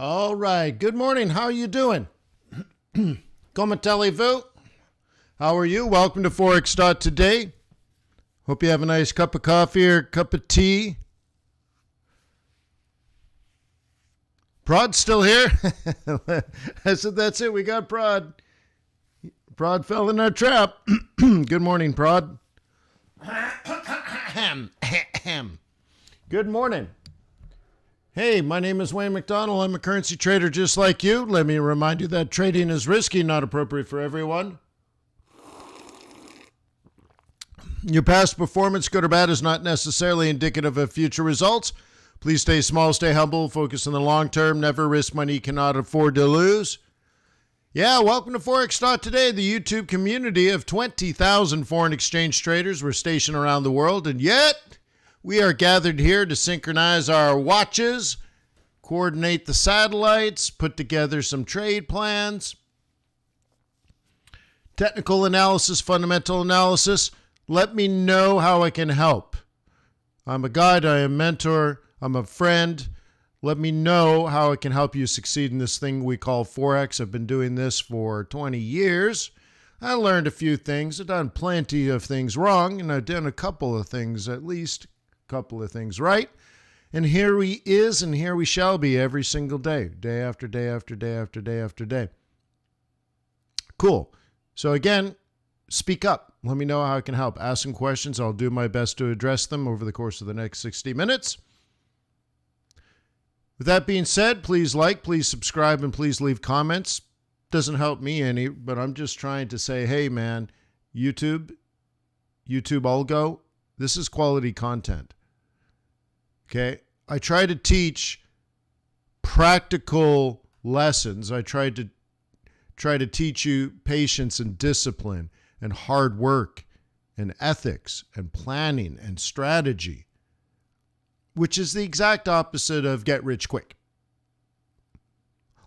All right. Good morning. How are you doing? Comment allez-vous? How are you? Welcome to Forex.Today. Hope you have a nice cup of coffee or cup of tea. Prod's still here. I said, that's it. We got Prod. Prod fell in our trap. Good morning, Prod. Good morning. Hey, my name is Wayne McDonald. I'm a currency trader just like you. Let me remind you that trading is risky, not appropriate for everyone. Your past performance, good or bad, is not necessarily indicative of future results. Please stay small, stay humble, focus on the long term, never risk money you cannot afford to lose. Yeah, welcome to Forex.Today, the YouTube community of 20,000 foreign exchange traders. We're stationed around the world, and yet we are gathered here to synchronize our watches, coordinate the satellites, put together some trade plans, technical analysis, fundamental analysis. Let me know how I can help. I'm a guide, I am a mentor, I'm a friend. Let me know how I can help you succeed in this thing we call Forex. I've been doing this for 20 years. I learned a few things. I've done plenty of things wrong, and I've done a couple of things, at least a couple of things right. And here we is, and here we shall be every single day, day after day after day after day after day. Cool. So again, speak up. Let me know how I can help. Ask some questions. I'll do my best to address them over the course of the next 60 minutes. With that being said, please like, please subscribe, and please leave comments. Doesn't help me any, but I'm just trying to say, hey, man, YouTube algo, this is quality content. Okay? I try to teach practical lessons. I try to teach you patience and discipline and hard work and ethics and planning and strategy, which is the exact opposite of get rich quick.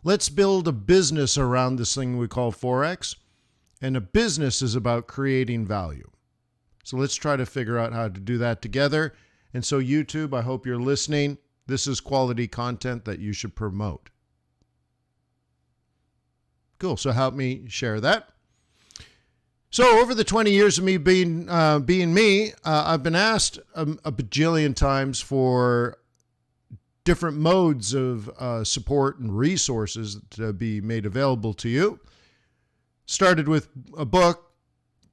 Let's build a business around this thing we call Forex, and a business is about creating value. So let's try to figure out how to do that together. And so YouTube, I hope you're listening. This is quality content that you should promote. Cool. So help me share that. So over the 20 years of me being me, I've been asked a bajillion times for different modes of support and resources to be made available to you. Started with a book.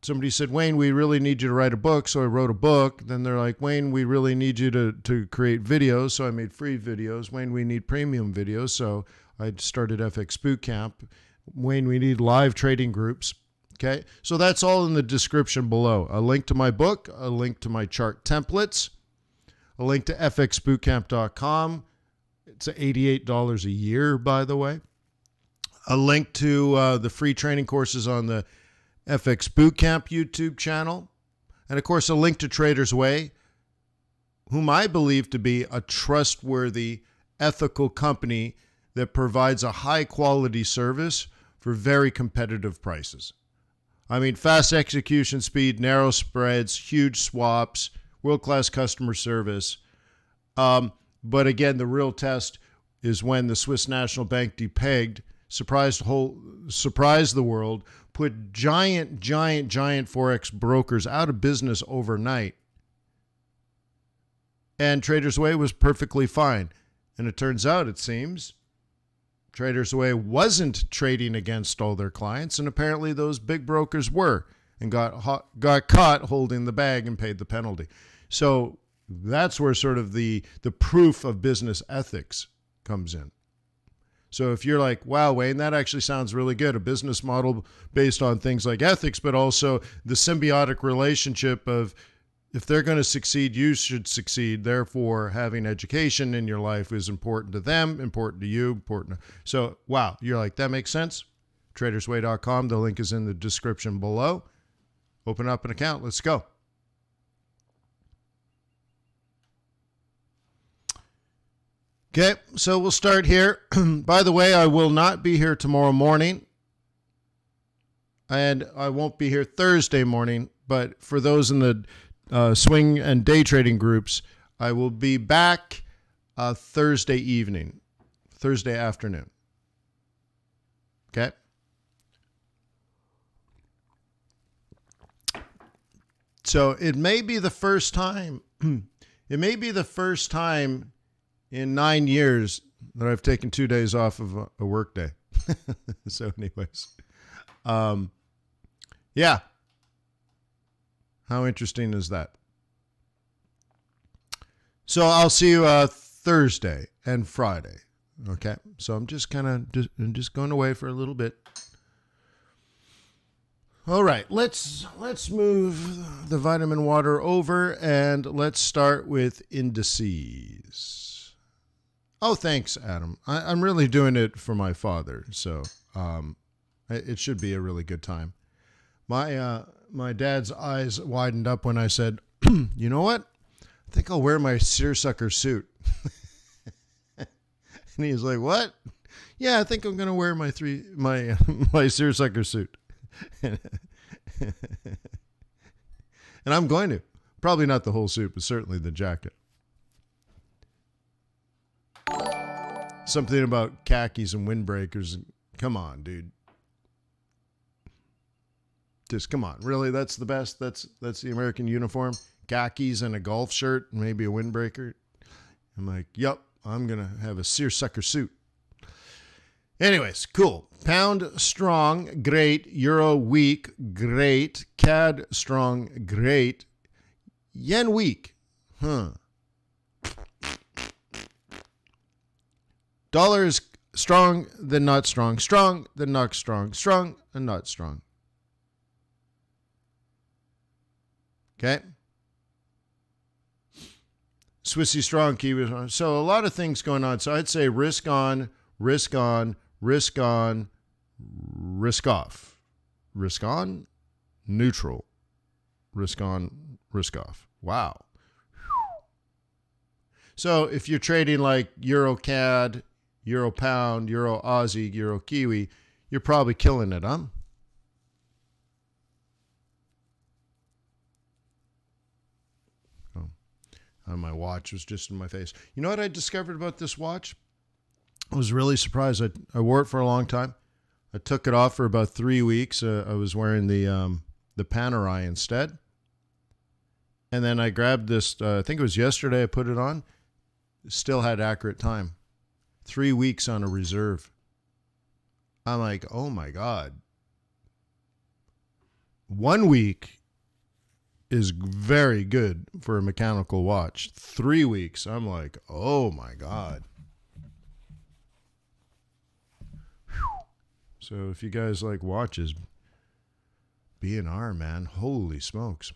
Somebody said, Wayne, we really need you to write a book. So I wrote a book. Then they're like, Wayne, we really need you to create videos. So I made free videos. Wayne, we need premium videos. So I started FX Bootcamp. Wayne, we need live trading groups. Okay, so that's all in the description below. A link to my book, a link to my chart templates, a link to fxbootcamp.com. It's $88 a year, by the way. A link to the free training courses on the FX Bootcamp YouTube channel. And, of course, a link to Trader's Way, whom I believe to be a trustworthy, ethical company that provides a high-quality service for very competitive prices. I mean, fast execution speed, narrow spreads, huge swaps, world-class customer service. But again, the real test is when the Swiss National Bank depegged, surprised the world, put giant Forex brokers out of business overnight. And Trader's Way was perfectly fine. And it turns out, it seems, Trader's Way wasn't trading against all their clients, and apparently those big brokers were, and got caught holding the bag and paid the penalty. So that's where sort of the proof of business ethics comes in. So if you're like, wow, Wayne, that actually sounds really good, a business model based on things like ethics, but also the symbiotic relationship of if they're going to succeed, you should succeed. Therefore, having education in your life is important to them, important to you, important. So, wow, you're like, that makes sense? Tradersway.com. The link is in the description below. Open up an account. Let's go. Okay, so we'll start here. By the way, I will not be here tomorrow morning, and I won't be here Thursday morning, but for those in the swing and day trading groups, I will be back Thursday evening. Thursday afternoon. Okay? So it may be the first time, in 9 years that I've taken 2 days off of a work day. So anyways, yeah. How interesting is that? So I'll see you Thursday and Friday. Okay. So I'm just going away for a little bit. All right, let's move the vitamin water over and let's start with indices. Oh, thanks, Adam. I'm really doing it for my father, so it should be a really good time. My dad's eyes widened up when I said, "You know what? I think I'll wear my seersucker suit." And he's like, "What?" "Yeah, I think I'm going to wear my seersucker suit." And I'm going to. Probably not the whole suit, but certainly the jacket. Something about khakis and windbreakers. Come on, dude. Just come on. Really? That's the best? That's the American uniform? Khakis and a golf shirt and maybe a windbreaker? I'm like, yep, I'm going to have a seersucker suit. Anyways, cool. Pound strong, great. Euro weak, great. CAD strong, great. Yen weak, Dollar is strong, then not strong. Strong, then not strong. Strong, and not strong. Okay? Swissy strong, Kiwi strong. So a lot of things going on. So I'd say risk on, risk on, risk on, risk off. Risk on, neutral. Risk on, risk off. Wow. So if you're trading like Euro CAD, Euro Pound, Euro Aussie, Euro Kiwi, you're probably killing it, huh? Oh, my watch was just in my face. You know what I discovered about this watch? I was really surprised. I wore it for a long time. I took it off for about 3 weeks. I was wearing the Panerai instead. And then I grabbed this, I think it was yesterday I put it on. Still had accurate time. 3 weeks on a reserve. I'm like, oh my God. 1 week is very good for a mechanical watch. 3 weeks, I'm like, oh my God. So if you guys like watches, B&R, man, holy smokes.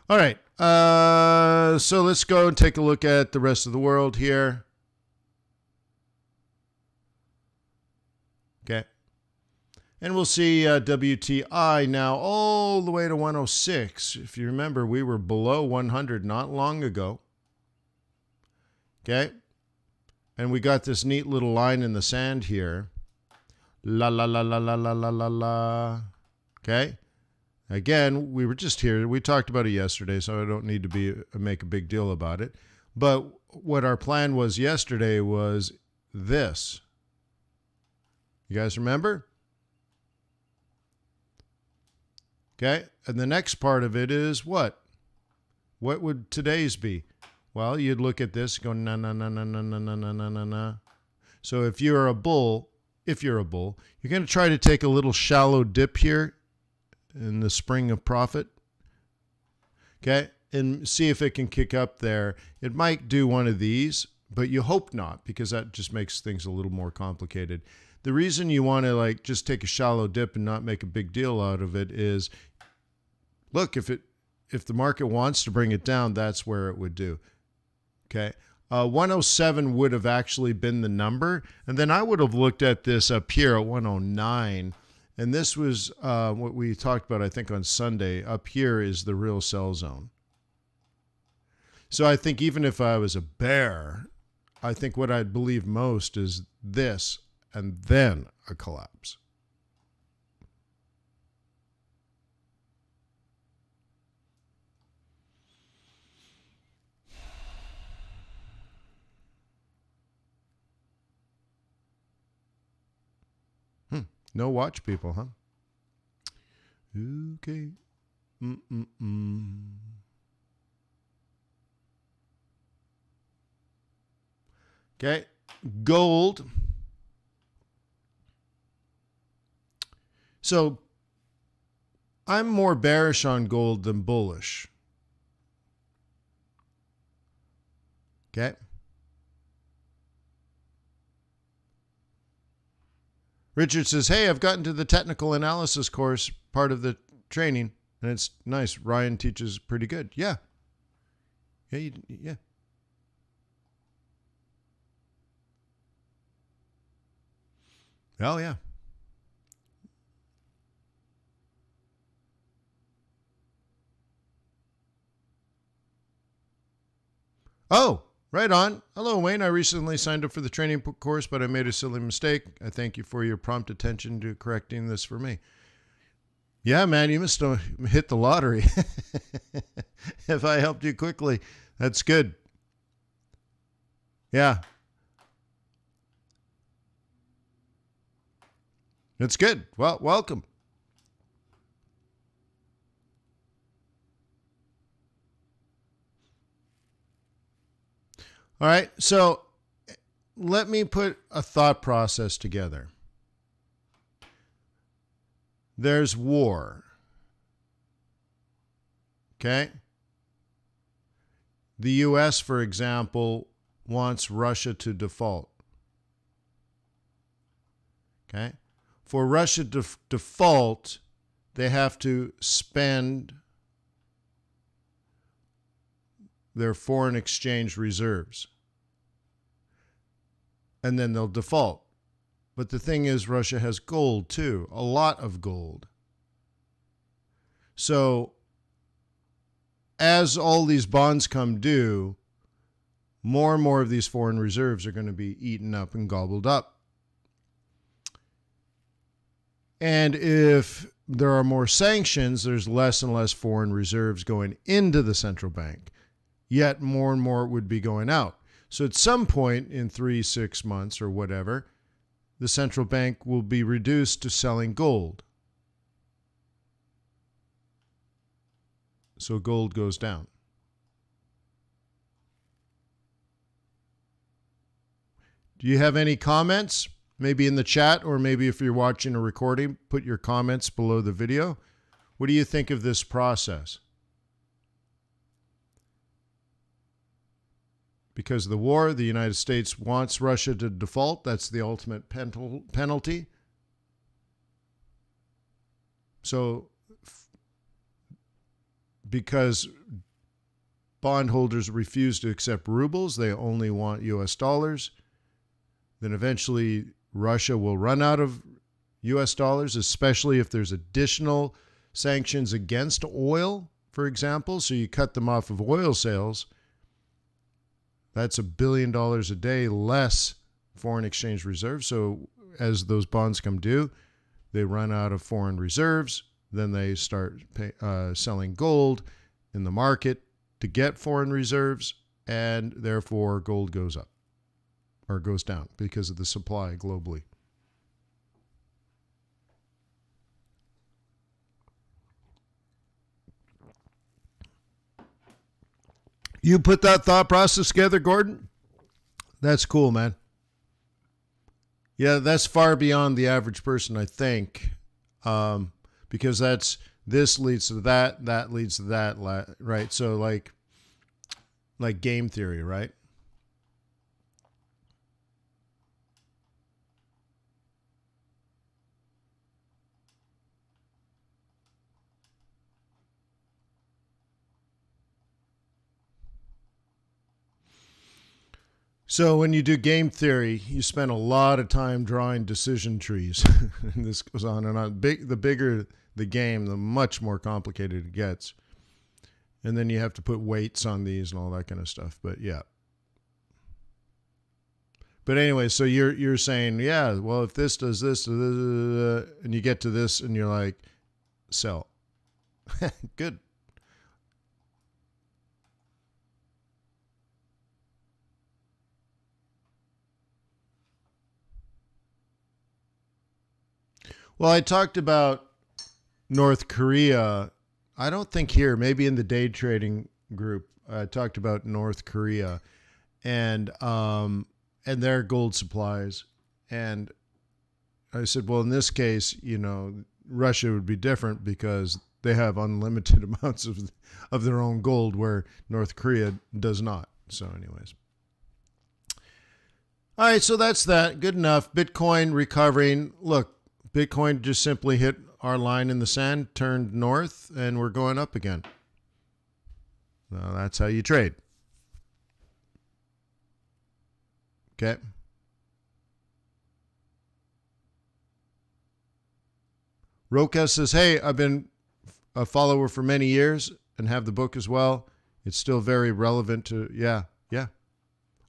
All right, so let's go and take a look at the rest of the world here. Okay. And we'll see WTI now all the way to 106. If you remember, we were below 100 not long ago. Okay. And we got this neat little line in the sand here. La, la, la, la, la, la, la, la, la. Okay. Again, we were just here. We talked about it yesterday, so I don't need to make a big deal about it. But what our plan was yesterday was this. You guys remember? Okay. And the next part of it is what? What would today's be? Well, you'd look at this, go na na na na na na na na na na. So if you're a bull, you're going to try to take a little shallow dip here in the spring of profit. Okay. And see if it can kick up there. It might do one of these, but you hope not, because that just makes things a little more complicated. The reason you want to just take a shallow dip and not make a big deal out of it is, look, if the market wants to bring it down, that's where it would do. Okay. 107 would have actually been the number. And then I would have looked at this up here at 109. And this was what we talked about, I think, on Sunday. Up here is the real sell zone. So I think even if I was a bear, I think what I'd believe most is this and then a collapse. No watch people, huh? Okay. Okay. Gold. So I'm more bearish on gold than bullish. Okay. Richard says, hey, I've gotten to the technical analysis course, part of the training, and it's nice. Ryan teaches pretty good. Yeah. Yeah. Oh, yeah. Oh, right on. Hello, Wayne. I recently signed up for the training course, but I made a silly mistake. I thank you for your prompt attention to correcting this for me. Yeah, man, you must have hit the lottery. If I helped you quickly, that's good. Yeah. It's good. Well, welcome. All right. So let me put a thought process together. There's war. Okay. The U.S., for example, wants Russia to default. Okay. For Russia to default, they have to spend their foreign exchange reserves. And then they'll default. But the thing is, Russia has gold too, a lot of gold. So as all these bonds come due, more and more of these foreign reserves are going to be eaten up and gobbled up. And if there are more sanctions, there's less and less foreign reserves going into the central bank. Yet more and more would be going out. So at some point in 3-6 months or whatever, the central bank will be reduced to selling gold. So gold goes down. Do you have any comments? Maybe in the chat, or maybe if you're watching a recording, put your comments below the video. What do you think of this process? Because of the war, the United States wants Russia to default. That's the ultimate penalty. So, because bondholders refuse to accept rubles, they only want US dollars, then eventually Russia will run out of US dollars, especially if there's additional sanctions against oil, for example. So you cut them off of oil sales. That's $1 billion a day less foreign exchange reserves. So as those bonds come due, they run out of foreign reserves. Then they start selling gold in the market to get foreign reserves, and therefore gold goes up or goes down because of the supply globally. You put that thought process together, Gordon? That's cool, man. Yeah, that's far beyond the average person, I think, because this leads to that, that leads to that, right? So like game theory, right? So when you do game theory, you spend a lot of time drawing decision trees. And this goes on and on. The bigger the game, the much more complicated it gets. And then you have to put weights on these and all that kind of stuff. But yeah. But anyway, so you're saying, yeah, well, if this does this, and you get to this and you're like, sell. Good. Well, I talked about North Korea. I don't think here, maybe in the day trading group, I talked about North Korea and their gold supplies. And I said, well, in this case, Russia would be different because they have unlimited amounts of their own gold, where North Korea does not. So anyways. All right, so that's that. Good enough. Bitcoin recovering. Look, Bitcoin just simply hit our line in the sand, turned north, and we're going up again. Well, that's how you trade. Okay. Roka says, hey, I've been a follower for many years and have the book as well. It's still very relevant to, yeah.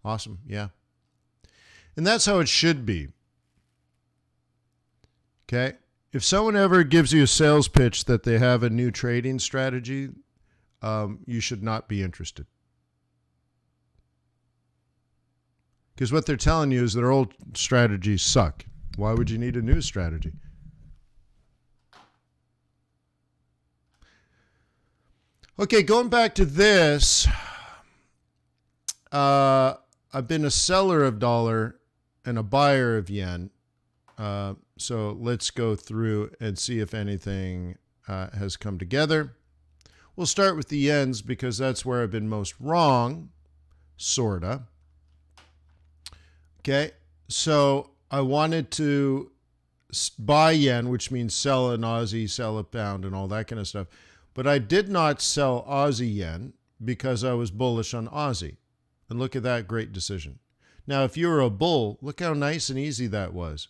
Awesome, yeah. And that's how it should be. Okay? If someone ever gives you a sales pitch that they have a new trading strategy, you should not be interested. Because what they're telling you is their old strategies suck. Why would you need a new strategy? Okay, going back to this, I've been a seller of dollar and a buyer of yen. So let's go through and see if anything has come together. We'll start with the yens because that's where I've been most wrong, sorta. Okay, so I wanted to buy yen, which means sell an Aussie, sell a pound, and all that kind of stuff. But I did not sell Aussie yen because I was bullish on Aussie. And look at that great decision. Now, if you were a bull, look how nice and easy that was.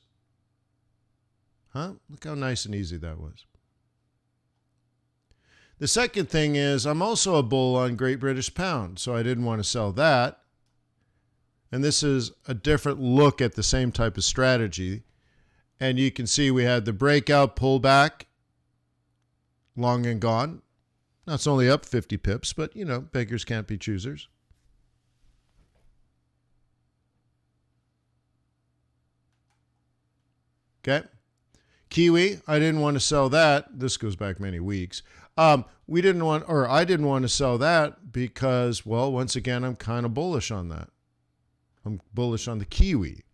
Huh? Look how nice and easy that was. The second thing is I'm also a bull on Great British Pound, so I didn't want to sell that. And this is a different look at the same type of strategy. And you can see we had the breakout pullback, long and gone. Now it's only up 50 pips, but, beggars can't be choosers. Okay. Kiwi, I didn't want to sell that. This goes back many weeks. I didn't want to sell that because, well, once again, I'm kind of bullish on that. I'm bullish on the Kiwi.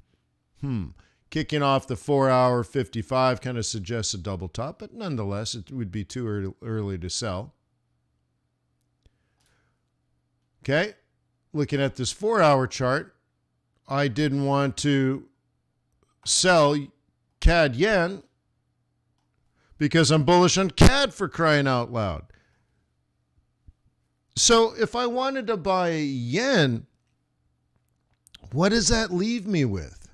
Kicking off the 4-hour 55 kind of suggests a double top, but nonetheless, it would be too early to sell. Okay. Looking at this 4-hour chart, I didn't want to sell CAD yen because I'm bullish on CAD, for crying out loud. So if I wanted to buy yen, what does that leave me with?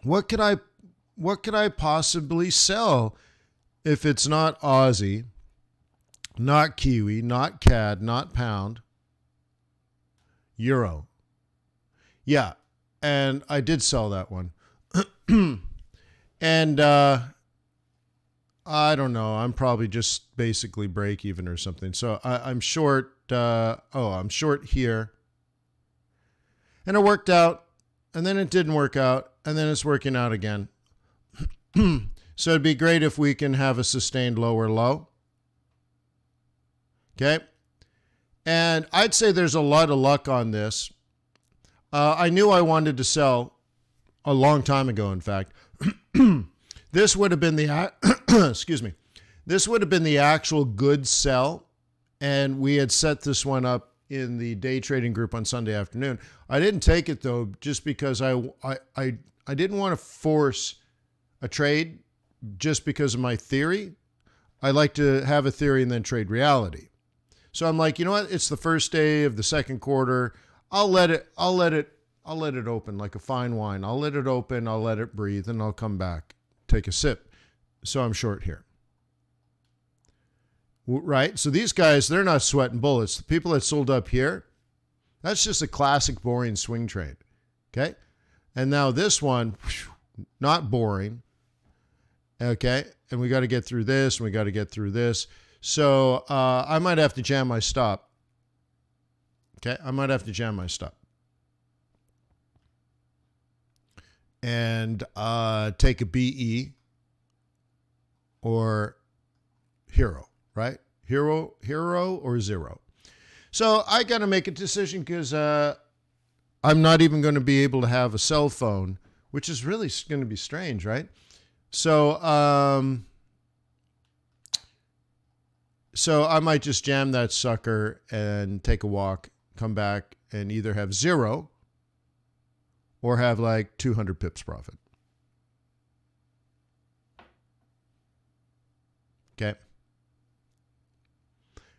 What could I possibly sell if it's not Aussie, not Kiwi, not CAD, not pound, euro? Yeah, and I did sell that one. And I don't know. I'm probably just basically break even or something. So I'm short. I'm short here. And it worked out. And then it didn't work out. And then it's working out again. So it'd be great if we can have a sustained lower low. Okay. And I'd say there's a lot of luck on this. I knew I wanted to sell a long time ago, in fact. This would have been the excuse me. This would have been the actual good sell, and we had set this one up in the day trading group on Sunday afternoon. I didn't take it though, just because I didn't want to force a trade just because of my theory. I like to have a theory and then trade reality. So I'm like, you know what? It's the first day of the second quarter. I'll let it open like a fine wine. I'll let it open. I'll let it breathe, and I'll come back, take a sip. So I'm short here. Right? So these guys, they're not sweating bullets. The people that sold up here, that's just a classic boring swing trade. Okay? And now this one, not boring. Okay? And we got to get through this, and we got to get through this. So I might have to jam my stop. Okay, I might have to jam my stop. And take a BE or hero, right? Hero or zero. So I got to make a decision because I'm not even going to be able to have a cell phone, which is really going to be strange, right? So I might just jam that sucker and take a walk, come back, and either have zero or have like 200 pips profit. Okay.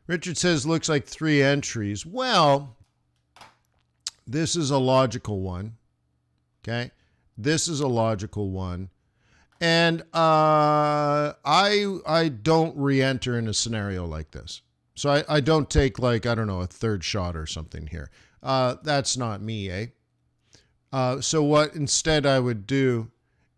Richard says, looks like 3 entries. Well, this is a logical one. Okay. This is a logical one. And I don't re-enter in a scenario like this. So I don't take like, I don't know, a third shot or something here. That's not me, eh? So what instead I would do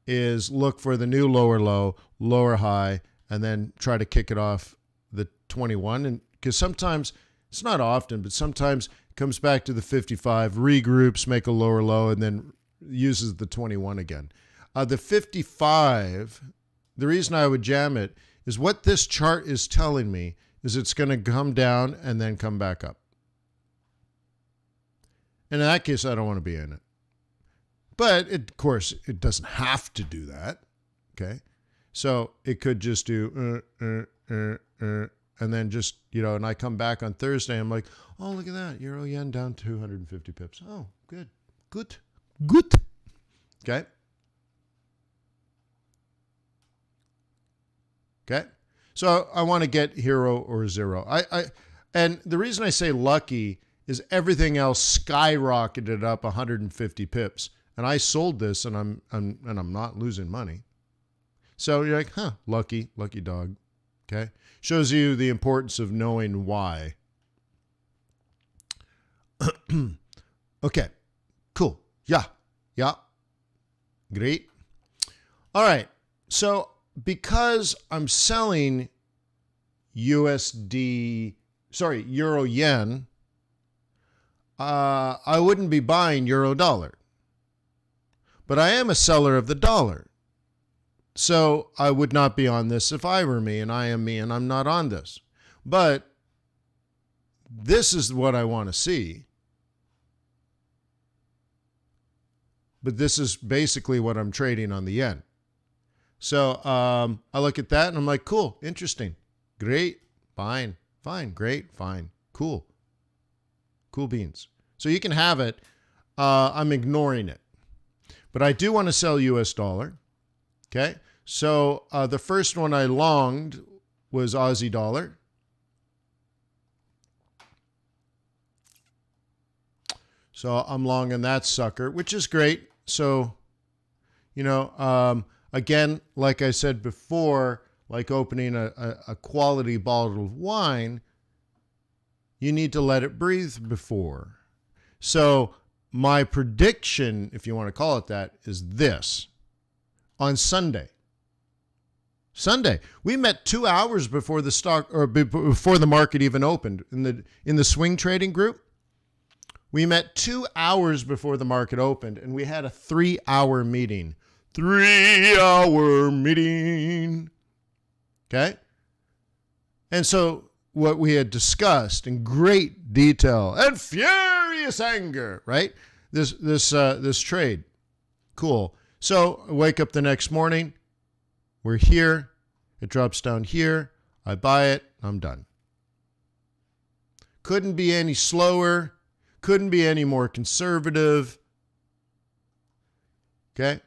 is look for the new lower low, lower high, and then try to kick it off the 21. And because sometimes, it's not often, but sometimes it comes back to the 55, regroups, make a lower low, and then uses the 21 again. The 55, the reason I would jam it is what this chart is telling me is it's going to come down and then come back up. And in that case, I don't want to be in it. But, of course, it doesn't have to do that, okay? So it could just do, and then just, and I come back on Thursday, I'm like, oh, look at that, euro yen down 250 pips. Oh, good. Okay? Okay? So I want to get hero or zero. And the reason I say lucky is everything else skyrocketed up 150 pips. And I sold this, and I'm not losing money. So you're like, lucky dog. Okay, shows you the importance of knowing why. Okay, cool. Yeah, great. All right. So because I'm selling euro yen, I wouldn't be buying euro dollar. But I am a seller of the dollar. So I would not be on this if I were me, and I am me, and I'm not on this. But this is what I want to see. But this is basically what I'm trading on the yen. So I look at that, and I'm like, cool, interesting, great, fine, great, fine, cool beans. So you can have it. I'm ignoring it. But I do want to sell US dollar. Okay. So the first one I longed was Aussie dollar. So I'm longing that sucker, which is great. So, again, like I said before, like opening a quality bottle of wine, you need to let it breathe before. So my prediction, if you want to call it that, is this. On Sunday, we met 2 hours before the stock or before the market even opened in the swing trading group. We met 2 hours before the market opened, and we had a 3-hour meeting. 3-hour meeting. Okay? And so what we had discussed in great detail and furious anger, right? This trade. Cool. So I wake up the next morning. We're here. It drops down here. I buy it. I'm done. Couldn't be any slower. Couldn't be any more conservative. Okay?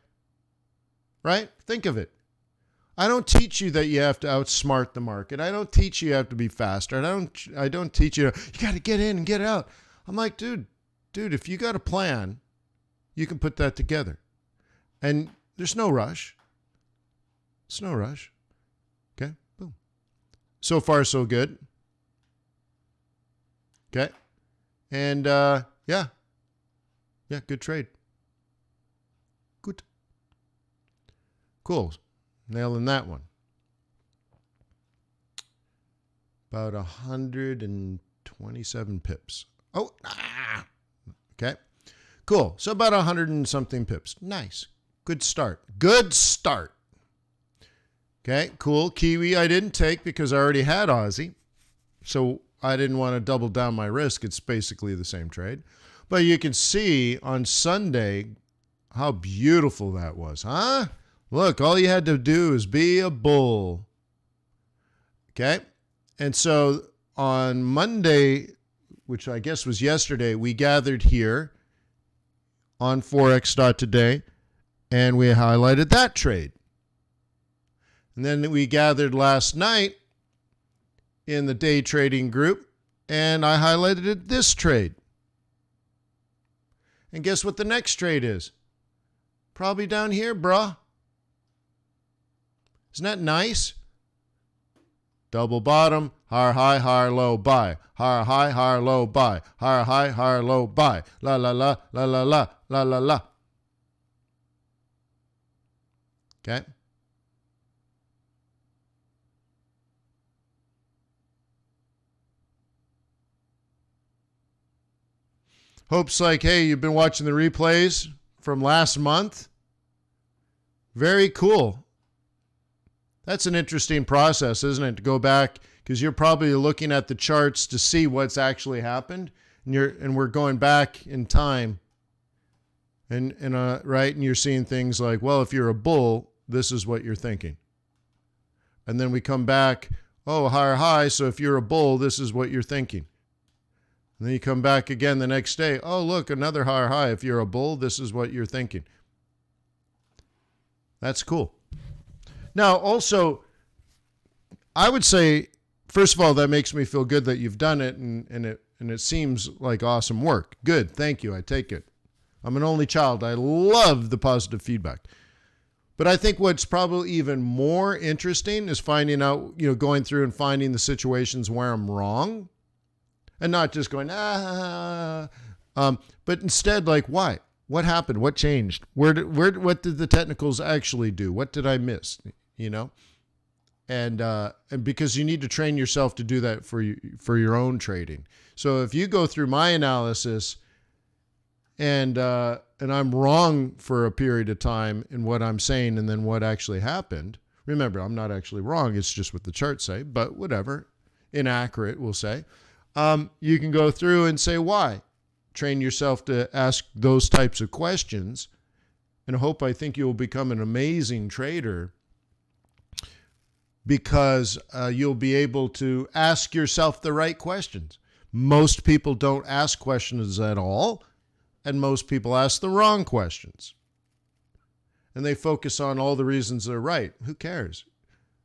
Right? Think of it. I don't teach you that you have to outsmart the market. I don't teach you have to be faster. I don't teach you got to get in and get out. I'm like, dude, if you got a plan, you can put that together. And there's no rush. It's no rush. Okay, boom. So far, so good. Okay. And yeah, good trade. Good. Cool. Nailing that one. About 127 pips Oh, okay. Cool. So about 100 and something pips. Nice. Good start. Good start. Okay, cool. Kiwi I didn't take because I already had Aussie. So I didn't want to double down my risk. It's basically the same trade. But you can see on Sunday how beautiful that was, huh? Look, all you had to do is be a bull. Okay? And so on Monday, which I guess was yesterday, we gathered here on Forex.Today and we highlighted that trade. And then we gathered last night in the day trading group and I highlighted this trade. And guess what the next trade is? Probably down here, bruh. Isn't that nice? Double bottom, higher high, higher low, buy. Higher high, higher low, buy. Higher high, higher low, buy. La la la, la la la, la la la. Okay? Hope's like, hey, you've been watching the replays from last month? Very cool. That's an interesting process, isn't it? To go back, because you're probably looking at the charts to see what's actually happened, and we're going back in time, and right, and you're seeing things like, well, if you're a bull, this is what you're thinking, and then we come back, oh, higher high, so if you're a bull, this is what you're thinking, and then you come back again the next day, oh, look, another higher high. If you're a bull, this is what you're thinking. That's cool. Now, also, I would say, first of all, that makes me feel good that you've done it, and it seems like awesome work. Good, thank you. I take it. I'm an only child. I love the positive feedback. But I think what's probably even more interesting is finding out, going through and finding the situations where I'm wrong, and not just going but instead, like, why? What happened? What changed? What did the technicals actually do? What did I miss? And because you need to train yourself to do that for your own trading. So if you go through my analysis and I'm wrong for a period of time in what I'm saying and then what actually happened, remember, I'm not actually wrong. It's just what the charts say, but whatever, inaccurate, we'll say. You can go through and say why. Train yourself to ask those types of questions, and I think you'll become an amazing trader because you'll be able to ask yourself the right questions. Most people don't ask questions at all, and most people ask the wrong questions. And they focus on all the reasons they're right. Who cares,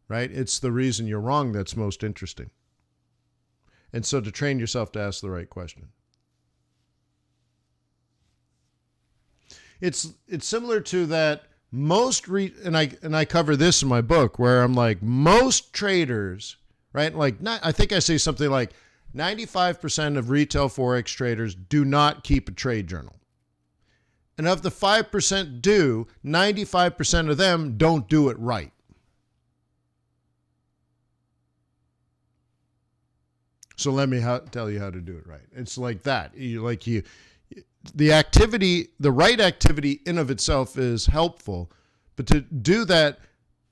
right? It's the reason you're wrong that's most interesting. And so to train yourself to ask the right question. It's similar to that and I cover this in my book where I'm like, most traders, right? Like, I think I say something like 95% of retail Forex traders do not keep a trade journal. And of the 5% do, 95% of them don't do it right. So let me tell you how to do it right. It's like that. The right activity in of itself is helpful, but to do that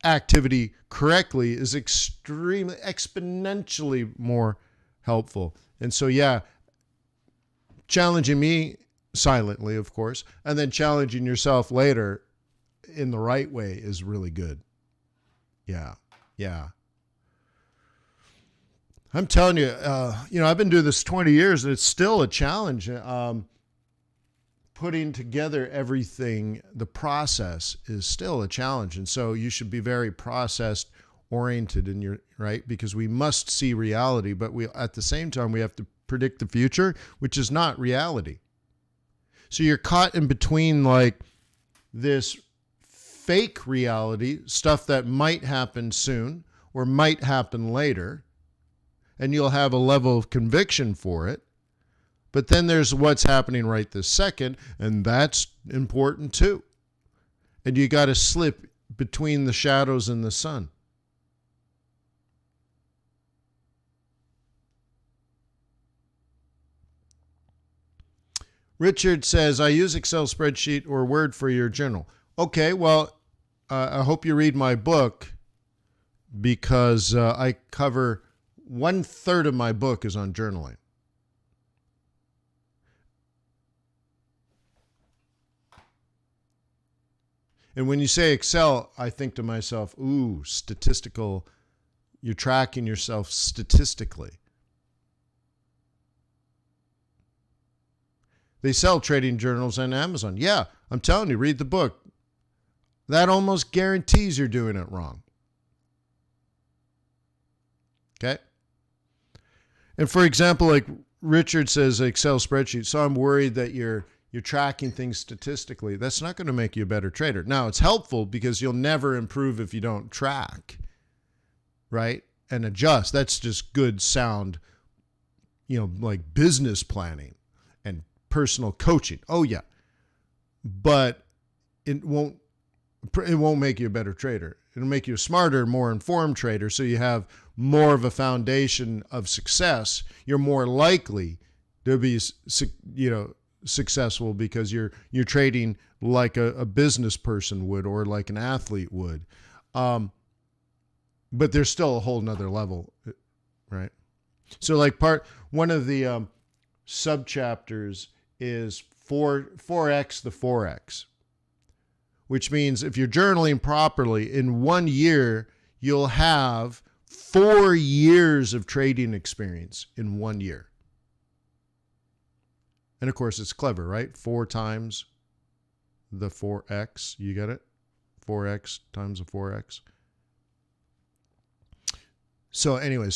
activity correctly is exponentially more helpful. And so, challenging me silently, of course, and then challenging yourself later in the right way is really good. Yeah. I'm telling you, I've been doing this 20 years and it's still a challenge. Putting together everything, the process is still a challenge. And so you should be very process oriented in your, right? Because we must see reality, but at the same time, we have to predict the future, which is not reality. So you're caught in between like this fake reality, stuff that might happen soon or might happen later, and you'll have a level of conviction for it. But then there's what's happening right this second, and that's important too. And you got to slip between the shadows and the sun. Richard says, I use Excel spreadsheet or Word for your journal. Okay, well, I hope you read my book because I cover 1/3 of my book is on journaling. And when you say Excel, I think to myself, ooh, statistical. You're tracking yourself statistically. They sell trading journals on Amazon. Yeah, I'm telling you, read the book. That almost guarantees you're doing it wrong. Okay? And for example, like Richard says, Excel spreadsheet. So I'm worried that you're tracking things statistically. That's not going to make you a better trader. Now, it's helpful because you'll never improve if you don't track, right? And adjust. That's just good, sound, like business planning and personal coaching. Oh, yeah. But it won't make you a better trader. It'll make you a smarter, more informed trader. So you have more of a foundation of success. You're more likely to be, successful because you're trading like a business person would or like an athlete would. But there's still a whole nother level, right? So like one of the sub-chapters is Forex the Forex, which means if you're journaling properly, in 1 year, you'll have 4 years of trading experience in 1 year. And of course, it's clever, right? 4 times the 4x. You get it? 4x times the 4x. So anyway,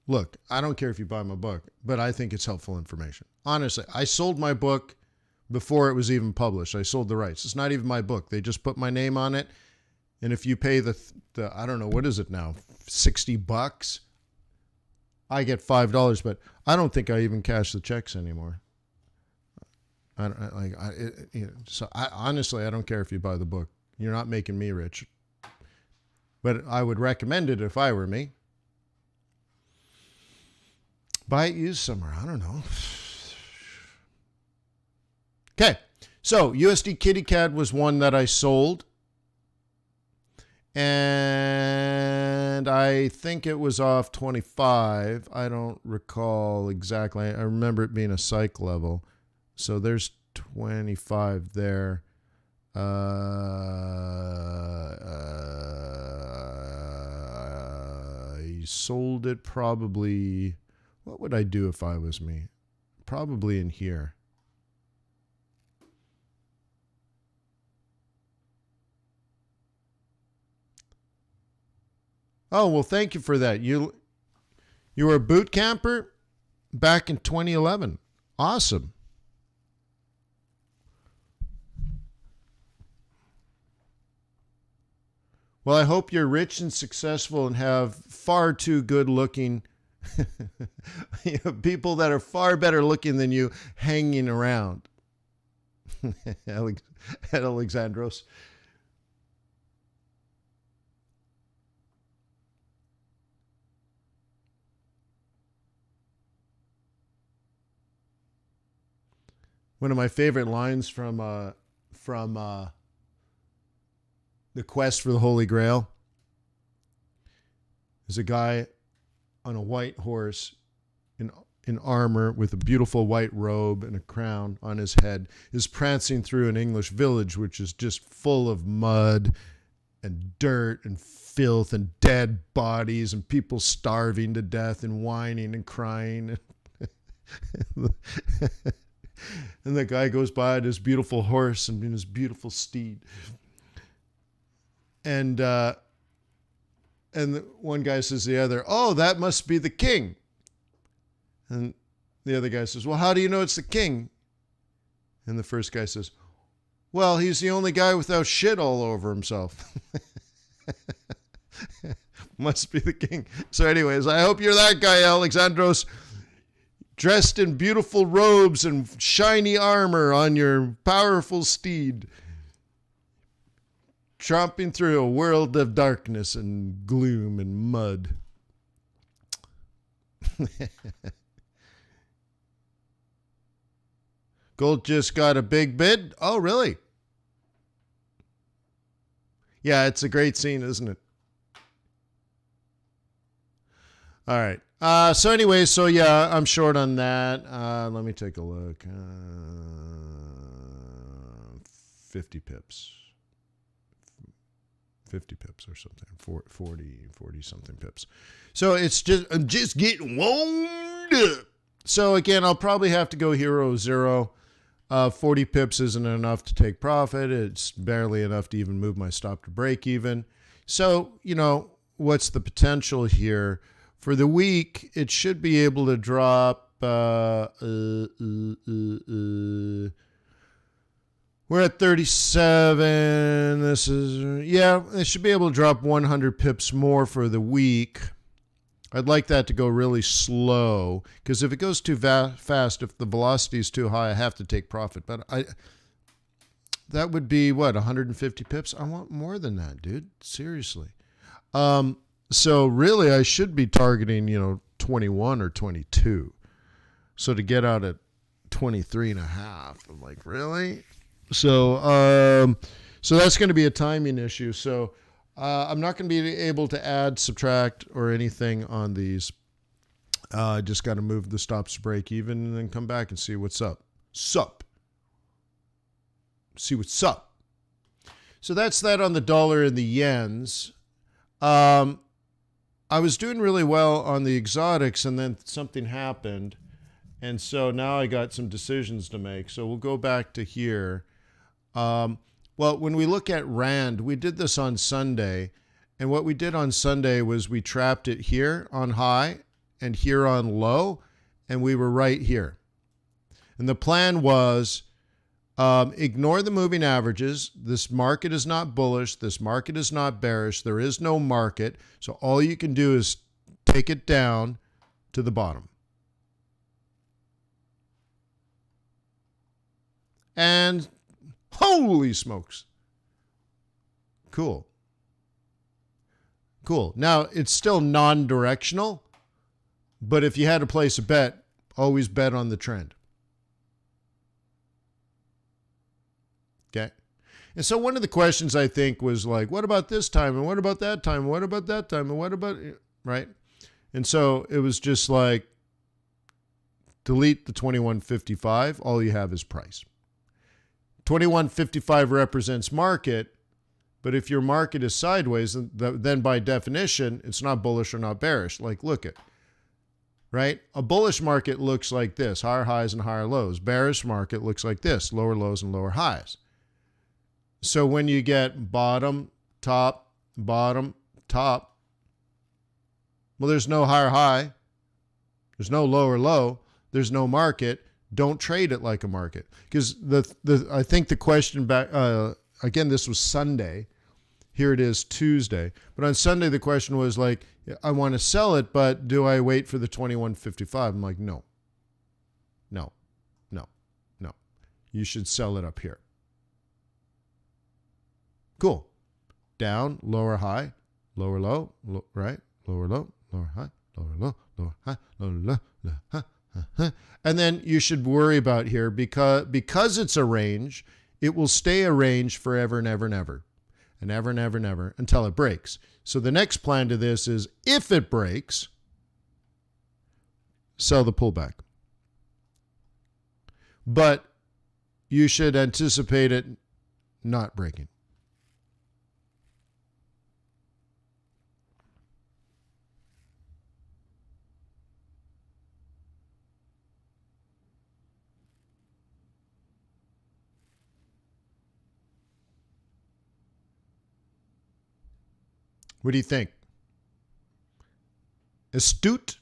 look, I don't care if you buy my book, but I think it's helpful information. Honestly, I sold my book before it was even published. I sold the rights. It's not even my book. They just put my name on it. And if you pay the I don't know, what is it now? $60, I get $5, but I don't think I even cash the checks anymore. Honestly, I don't care if you buy the book. You're not making me rich. But I would recommend it if I were me. Buy it used somewhere. I don't know. Okay. So USD Kitty Cat was one that I sold. And I think it was off 25. I don't recall exactly. I remember it being a psych level. So there's 25 there. I sold it probably. What would I do if I was me? Probably in here. Oh, well, thank you for that. You were a boot camper back in 2011. Awesome. Well, I hope you're rich and successful and have far too good looking people that are far better looking than you hanging around. Alexandros. One of my favorite lines from The Quest for the Holy Grail is a guy on a white horse in armor with a beautiful white robe and a crown on his head is prancing through an English village, which is just full of mud and dirt and filth and dead bodies and people starving to death and whining and crying. And the guy goes by on his beautiful horse and his beautiful steed. And one guy says to the other, "Oh, that must be the king." And the other guy says, "Well, how do you know it's the king?" And the first guy says, "Well, he's the only guy without shit all over himself." Must be the king. So anyways, I hope you're that guy, Alexandros, dressed in beautiful robes and shiny armor on your powerful steed, tromping through a world of darkness and gloom and mud. Gold just got a big bid. Oh, really? Yeah, it's a great scene, isn't it? All right. So anyway, so yeah, I'm short on that. Let me take a look. 50 pips. 50 pips or something. 40 something pips. So I'm just getting warmed up. So again, I'll probably have to go hero zero. 40 pips isn't enough to take profit. It's barely enough to even move my stop to break even. So, what's the potential here? For the week, it should be able to drop. We're at 37. It should be able to drop 100 pips more for the week. I'd like that to go really slow, because if it goes too fast, if the velocity is too high, I have to take profit. But that would be, 150 pips? I want more than that, dude. Seriously. So really, I should be targeting, 21 or 22. So to get out at 23 and a half, I'm like, really? So that's going to be a timing issue. So I'm not going to be able to add, subtract, or anything on these. Just got to move the stops to break even and then come back and see what's up. See what's up. So that's that on the dollar and the yens. I was doing really well on the exotics, and then something happened. And so now I got some decisions to make. So we'll go back to here. Well, when we look at Rand, we did this on Sunday. And what we did on Sunday was we trapped it here on high and here on low. And we were right here. And the plan was ignore the moving averages. This market is not bullish. This market is not bearish. There is no market. So all you can do is take it down to the bottom. And holy smokes. Cool. Now, it's still non-directional, but if you had to place a bet, always bet on the trend. Okay. And so one of the questions, I think, was like, what about this time? And what about that time? And what about that time? And what about, right? And so it was just like, delete the 2155. All you have is price. 2155 represents market, but if your market is sideways, then by definition, it's not bullish or not bearish. Like, look at, right? A bullish market looks like this, higher highs and higher lows. Bearish market looks like this, lower lows and lower highs. So when you get bottom, top, well, there's no higher high. There's no lower low. There's no market. Don't trade it like a market. Because I think the question back, again, this was Sunday. Here it is Tuesday. But on Sunday, the question was like, I want to sell it, but do I wait for the 2155? I'm like, no. You should sell it up here. Cool. Down, lower high, lower low, right? Lower low, lower high, lower low, lower high, lower low, lower high. And then you should worry about here because it's a range, it will stay a range forever and ever and ever. And ever and ever and ever until it breaks. So the next plan to this is if it breaks, sell the pullback. But you should anticipate it not breaking. What do you think? Astute?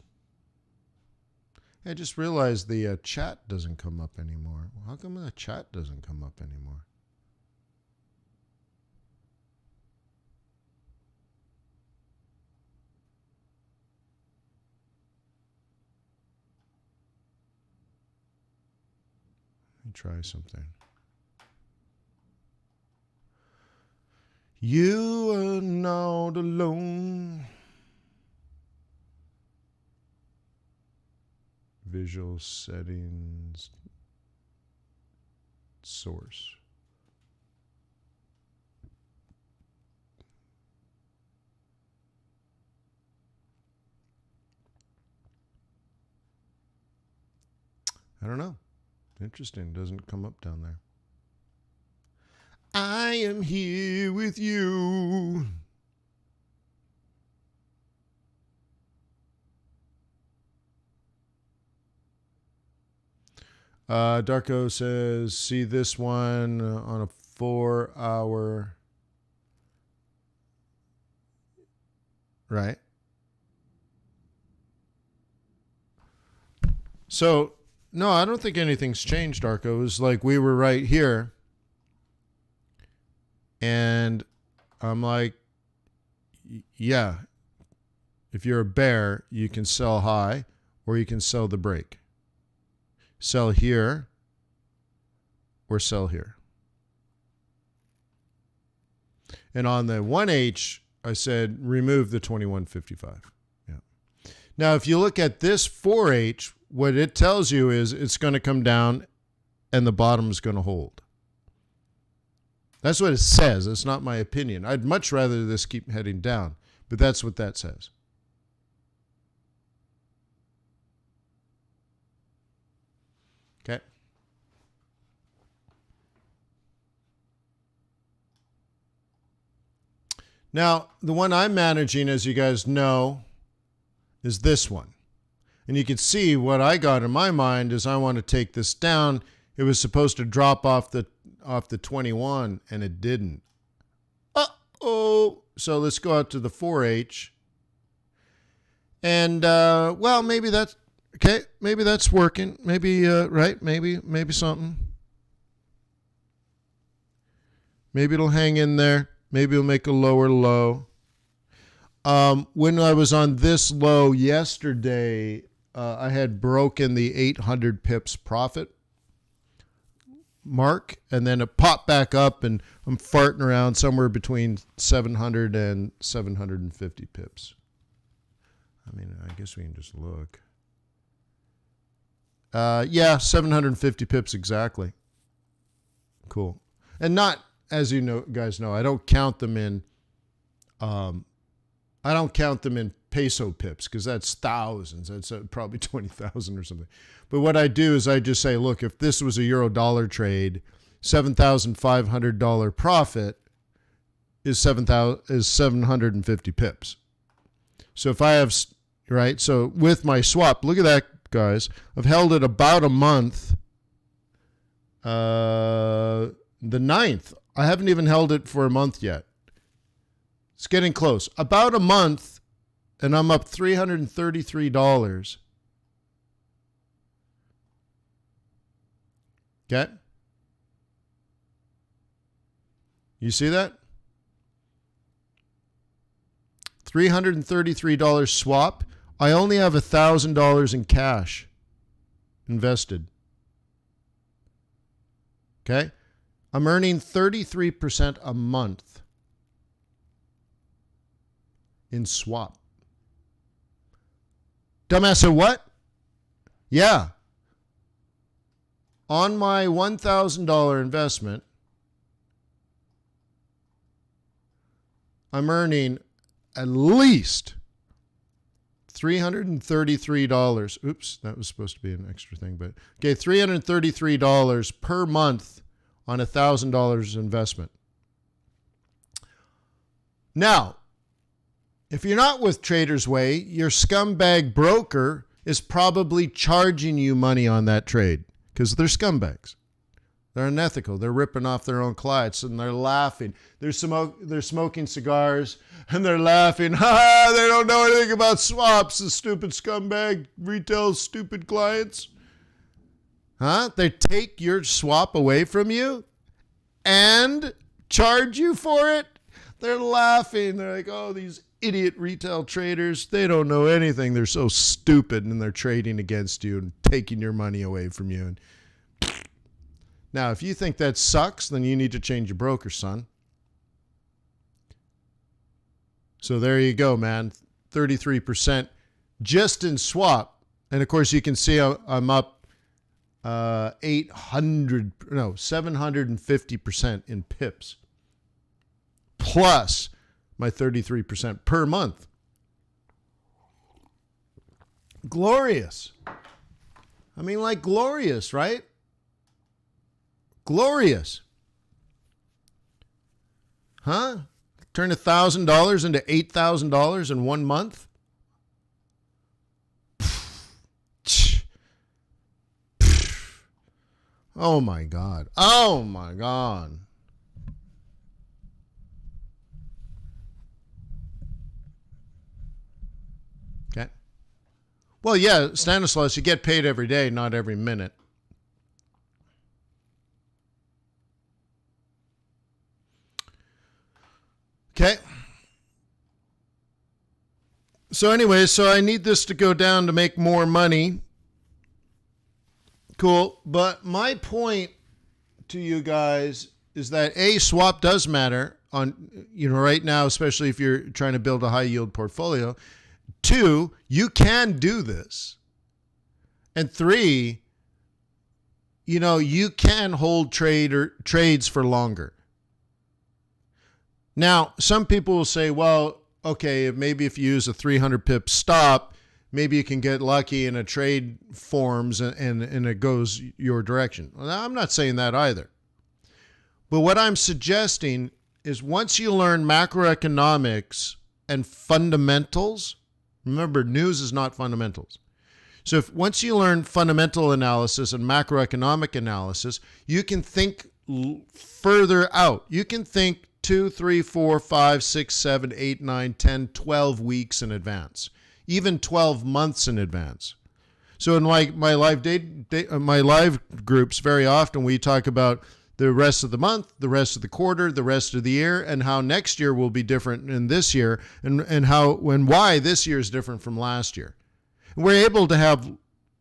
I just realized the chat doesn't come up anymore. How come the chat doesn't come up anymore? Let me try something. You are not alone. Visual settings. source. I don't know. Interesting. Doesn't come up down there. I am here with you. Darko says, see this one on a 4-hour. Right. So, no, I don't think anything's changed, Darko. It was like we were right here. And I'm like, yeah, if you're a bear, you can sell high or you can sell the break. Sell here or sell here. And on the 1H, I said, remove the 2155. Yeah. Now, if you look at this 4H, what it tells you is it's going to come down and the bottom is going to hold. That's what it says. It's not my opinion. I'd much rather this keep heading down, but that's what that says. Okay. Now, the one I'm managing, as you guys know, is this one. And you can see what I got in my mind is I want to take this down. It was supposed to drop off the 21, and it didn't. Uh-oh. So let's go out to the 4H. And, well, maybe that's, okay, maybe that's working. Maybe, right, maybe something. Maybe it'll hang in there. Maybe it'll make a lower low. When I was on this low yesterday, I had broken the 800 pips profit mark, and then it popped back up, and I'm farting around somewhere between 700 and 750 pips. I mean, I guess we can just look. Yeah, 750 pips exactly. Cool. And not, as you know, guys know, I don't count them in peso pips because that's thousands. That's probably 20,000 or something. But what I do is I just say, look, if this was a euro dollar trade, $7,500 profit is 750 pips. So if I have, right, so with my swap, look at that, guys. I've held it about a month. The 9th. I haven't even held it for a month yet. It's getting close. About a month, and I'm up $333. Okay? You see that? $333 swap. I only have $1,000 in cash invested. Okay? I'm earning 33% a month in swap. Dumbass said, what? Yeah. On my $1,000 investment, I'm earning at least $333. Oops, that was supposed to be an extra thing, but okay, $333 per month on $1,000 investment. Now, if you're not with Trader's Way, your scumbag broker is probably charging you money on that trade because they're scumbags. They're unethical. They're ripping off their own clients and they're laughing. They're smoking cigars and they're laughing. Ha! They don't know anything about swaps, the stupid scumbag retail stupid clients. Huh? They take your swap away from you and charge you for it. They're laughing. They're like, oh, these idiot retail traders, they don't know anything. They're so stupid and they're trading against you and taking your money away from you. And now, if you think that sucks, then you need to change your broker, son. So there you go, man. 33% just in swap. And of course, you can see I'm up 750% in pips, plus my 33% per month. Glorious. I mean, like, glorious, right? Glorious. Huh? Turn $1,000 into $8,000 in 1 month? Oh my God. Oh my God. Okay. Well, yeah, Stanislaus, you get paid every day, not every minute. Okay. So anyway, so I need this to go down to make more money. Cool. But my point to you guys is that swap does matter on, right now, especially if you're trying to build a high yield portfolio. 2, you can do this. And 3, you can hold trades for longer. Now, some people will say, well, okay, maybe if you use a 300 pip stop, maybe you can get lucky and a trade forms and it goes your direction. Well, I'm not saying that either. But what I'm suggesting is once you learn macroeconomics and fundamentals, remember, news is not fundamentals. So once you learn fundamental analysis and macroeconomic analysis, you can think further out. You can think 2, 3, 4, 5, 6, 7, 8, 9, 10, 12 weeks in advance, even 12 months in advance. So in my live my live groups, very often we talk about the rest of the month, the rest of the quarter, the rest of the year, and how next year will be different than this year, and why this year is different from last year. And we're able to have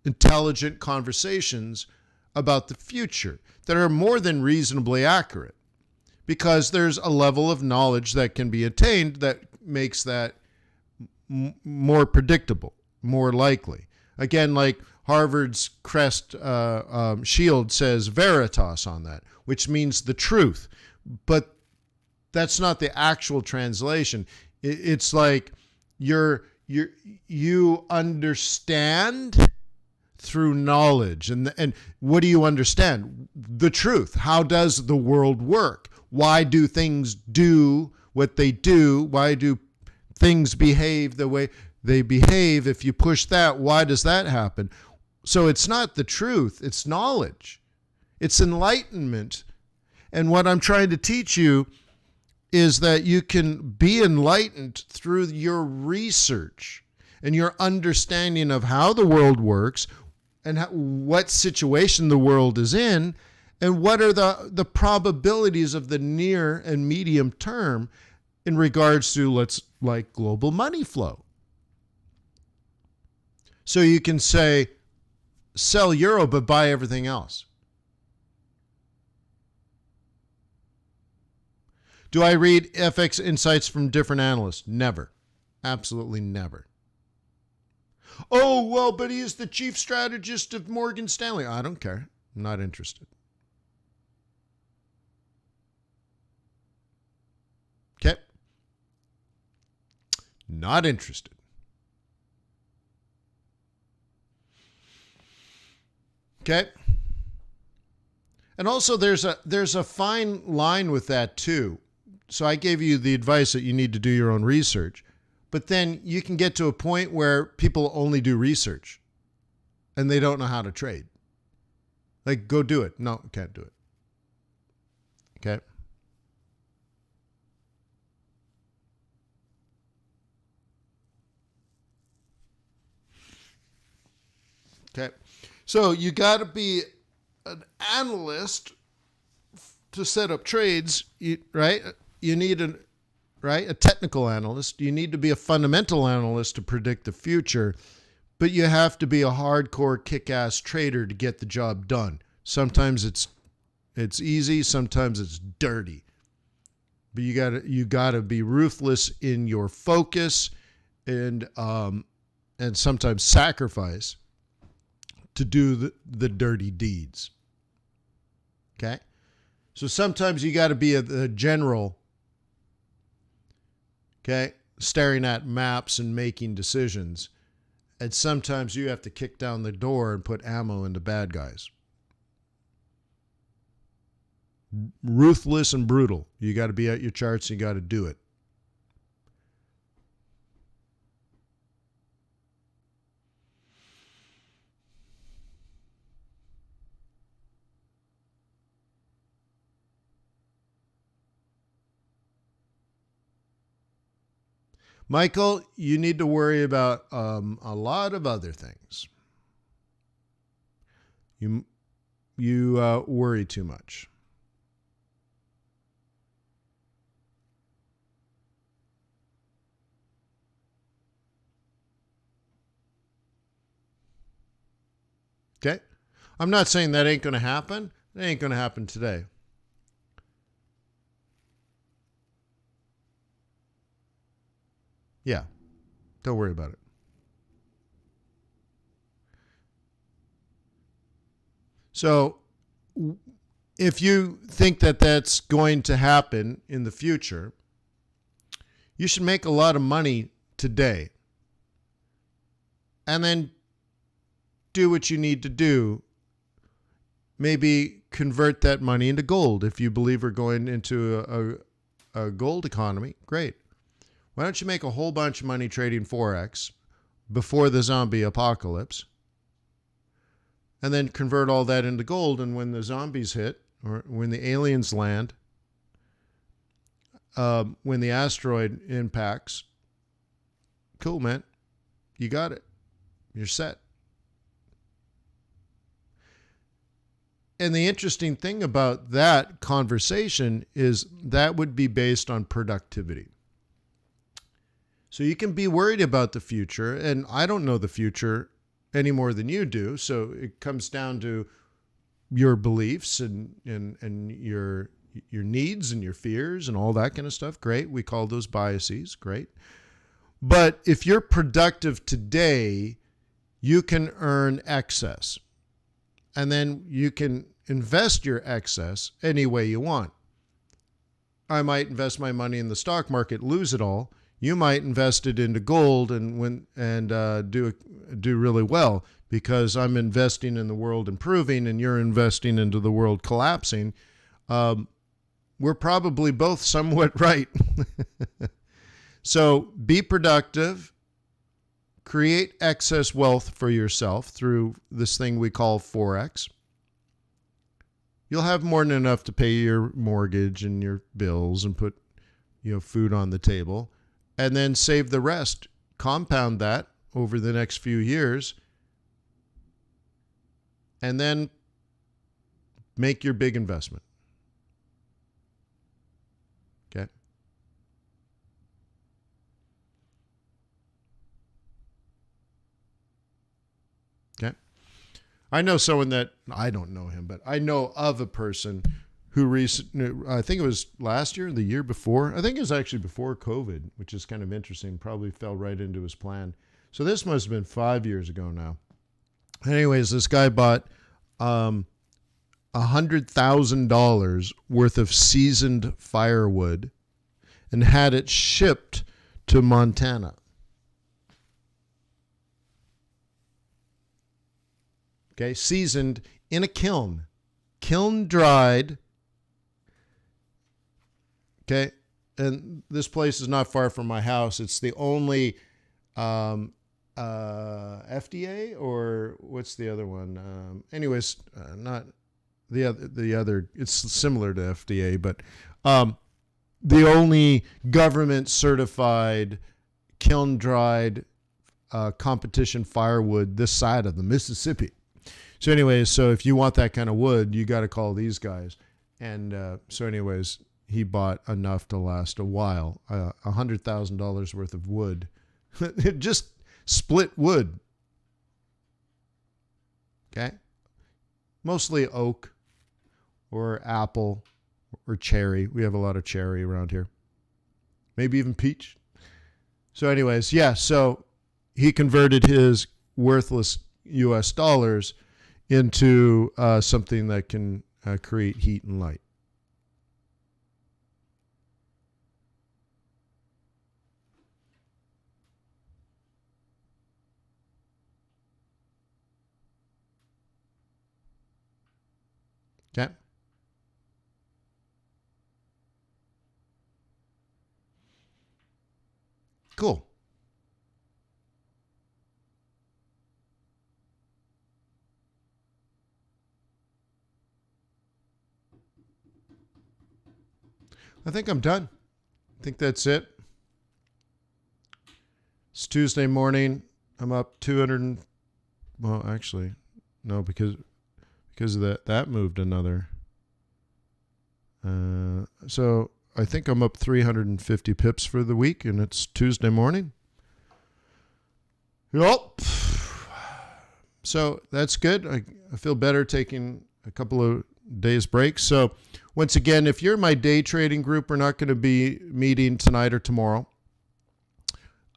intelligent conversations about the future that are more than reasonably accurate, because there's a level of knowledge that can be attained that makes that more predictable, more likely. Again, like Harvard's crest shield says veritas on that, which means the truth. But that's not the actual translation. It's like you understand through knowledge. And what do you understand? The truth. How does the world work? Why do things do what they do? Why do things behave the way they behave? If you push that, why does that happen? So it's not the truth, it's knowledge. It's enlightenment. And what I'm trying to teach you is that you can be enlightened through your research and your understanding of how the world works and what situation the world is in, and what are the probabilities of the near and medium term in regards to, like global money flow. So you can say, sell euro, but buy everything else. Do I read FX insights from different analysts? Never. Absolutely never. Oh, well, but he is the chief strategist of Morgan Stanley. I don't care. I'm not interested. Okay. Not interested. Okay. And also there's a fine line with that too. So I gave you the advice that you need to do your own research, but then you can get to a point where people only do research and they don't know how to trade. Like, go do it. No, can't do it. Okay. Okay. So you got to be an analyst to set up trades, right? You need a technical analyst. You need to be a fundamental analyst to predict the future, but you have to be a hardcore kick-ass trader to get the job done. Sometimes it's easy, sometimes it's dirty. But you gotta be ruthless in your focus and sometimes sacrifice to do the dirty deeds. Okay? So sometimes you got to be a general, okay, staring at maps and making decisions. And sometimes you have to kick down the door and put ammo into bad guys. Ruthless and brutal. You got to be at your charts. You got to do it. Michael, you need to worry about a lot of other things. You worry too much. Okay? I'm not saying that ain't going to happen. It ain't going to happen today. Yeah. Don't worry about it. So if you think that that's going to happen in the future, you should make a lot of money today and then do what you need to do. Maybe convert that money into gold. If you believe we're going into a gold economy, great. Why don't you make a whole bunch of money trading Forex before the zombie apocalypse and then convert all that into gold, and when the zombies hit or when the aliens land, when the asteroid impacts, cool, man. You got it. You're set. And the interesting thing about that conversation is that would be based on productivity. So you can be worried about the future, and I don't know the future any more than you do. So it comes down to your beliefs and your needs and your fears and all that kind of stuff. Great. We call those biases. Great. But if you're productive today, you can earn excess. And then you can invest your excess any way you want. I might invest my money in the stock market, lose it all. You might invest it into gold and do really well because I'm investing in the world improving and you're investing into the world collapsing. We're probably both somewhat right. So be productive. Create excess wealth for yourself through this thing we call Forex. You'll have more than enough to pay your mortgage and your bills and put, food on the table, and then save the rest. Compound that over the next few years, and then make your big investment. Okay? Okay. I know someone that, I don't know him, but I know of a person who I think it was last year, the year before. I think it was actually before COVID, which is kind of interesting. Probably fell right into his plan. So this must have been 5 years ago now. Anyways, this guy bought $100,000 worth of seasoned firewood and had it shipped to Montana. Okay, seasoned in a kiln dried. Okay, and this place is not far from my house. It's the only FDA, or what's the other one? Not the other. It's similar to FDA, but the only government certified kiln dried competition firewood this side of the Mississippi. So anyways, so if you want that kind of wood, you got to call these guys. And so anyways, he bought enough to last a while, $100,000 worth of wood, just split wood. Okay. Mostly oak or apple or cherry. We have a lot of cherry around here. Maybe even peach. So anyways, yeah. So he converted his worthless US dollars into something that can create heat and light. Okay. Cool. I think I'm done. I think that's it. It's Tuesday morning. I'm up 200. Well, actually, no, because of that moved another. So I think I'm up 350 pips for the week, and it's Tuesday morning. Yep. So that's good. I feel better taking a couple of days break. So once again, if you're in my day trading group, we're not going to be meeting tonight or tomorrow.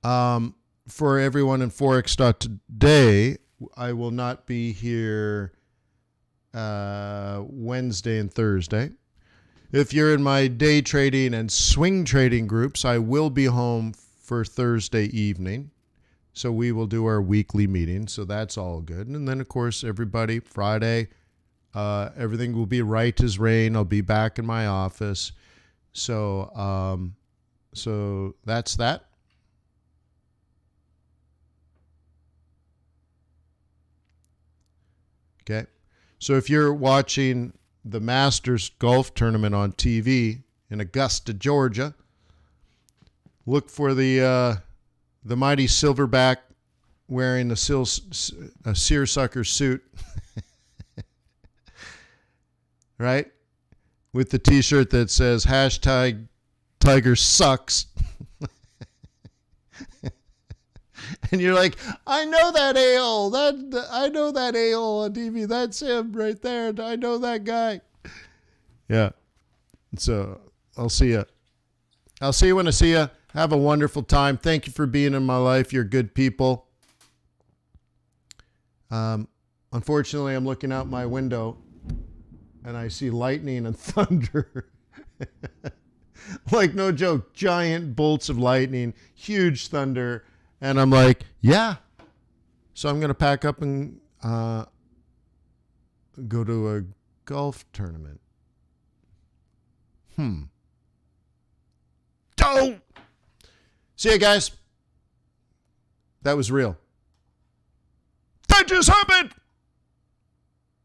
For everyone in Forex.Today, I will not be here Wednesday and Thursday. If you're in my day trading and swing trading groups, I will be home for Thursday evening. So we will do our weekly meeting. So that's all good. And then, of course, everybody, Friday, everything will be right as rain. I'll be back in my office. So, so that's that. Okay. So if you're watching the Masters golf tournament on TV in Augusta, Georgia, look for the mighty Silverback wearing a seersucker suit, right? With the T-shirt that says hashtag Tiger sucks. And you're like, I know that a-hole. I know that a-hole on TV. That's him right there. I know that guy. Yeah. So I'll see you. I'll see you when I see you. Have a wonderful time. Thank you for being in my life. You're good people. Unfortunately, I'm looking out my window and I see lightning and thunder. Like, no joke, giant bolts of lightning, huge thunder. And I'm like, yeah. So I'm going to pack up and go to a golf tournament. Don't. See you guys. That was real. That just happened.